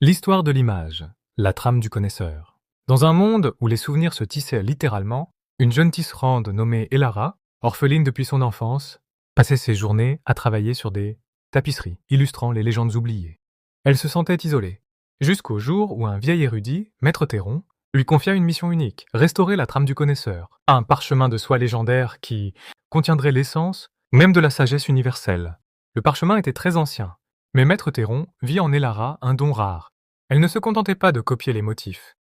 L'histoire de l'image, la trame du connaisseur. Dans un monde où les souvenirs se tissaient littéralement, une jeune tisserande nommée Elara, orpheline depuis son enfance, passait ses journées à travailler sur des tapisseries illustrant les légendes oubliées. Elle se sentait isolée, jusqu'au jour où un vieil érudit, Maître Théron, lui confia une mission unique, restaurer la trame du connaisseur, un parchemin de soie légendaire qui contiendrait l'essence même de la sagesse universelle. Le parchemin était très ancien, mais Maître Théron vit en Elara un don rare. Elle ne se contentait pas de copier les motifs.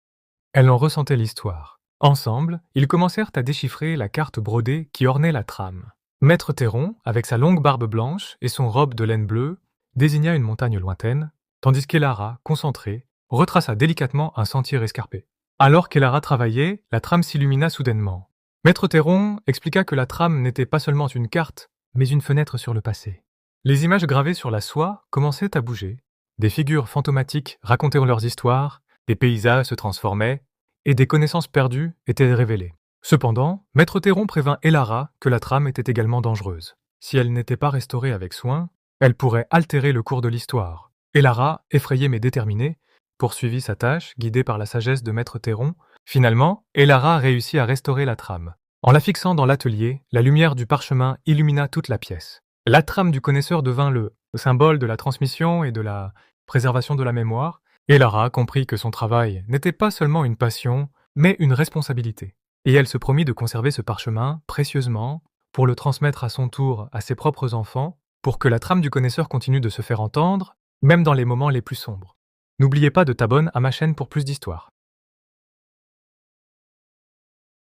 Elle en ressentait l'histoire. Ensemble, ils commencèrent à déchiffrer la carte brodée qui ornait la trame. Maître Théron, avec sa longue barbe blanche et son robe de laine bleue, désigna une montagne lointaine, tandis qu'Elara, concentrée, retraça délicatement un sentier escarpé. Alors qu'Elara travaillait, la trame s'illumina soudainement. Maître Théron expliqua que la trame n'était pas seulement une carte, mais une fenêtre sur le passé. Les images gravées sur la soie commençaient à bouger. Des figures fantomatiques racontaient leurs histoires, des paysages se transformaient, et des connaissances perdues étaient révélées. Cependant, Maître Théron prévint Elara que la trame était également dangereuse. Si elle n'était pas restaurée avec soin, elle pourrait altérer le cours de l'histoire. Elara, effrayée mais déterminée, poursuivit sa tâche, guidée par la sagesse de Maître Théron. Finalement, Elara réussit à restaurer la trame. En la fixant dans l'atelier, la lumière du parchemin illumina toute la pièce. La trame du connaisseur devint le symbole de la transmission et de la préservation de la mémoire, et Lara comprit que son travail n'était pas seulement une passion, mais une responsabilité. Et elle se promit de conserver ce parchemin précieusement pour le transmettre à son tour à ses propres enfants, pour que la trame du connaisseur continue de se faire entendre, même dans les moments les plus sombres. N'oubliez pas de t'abonner à ma chaîne pour plus d'histoires.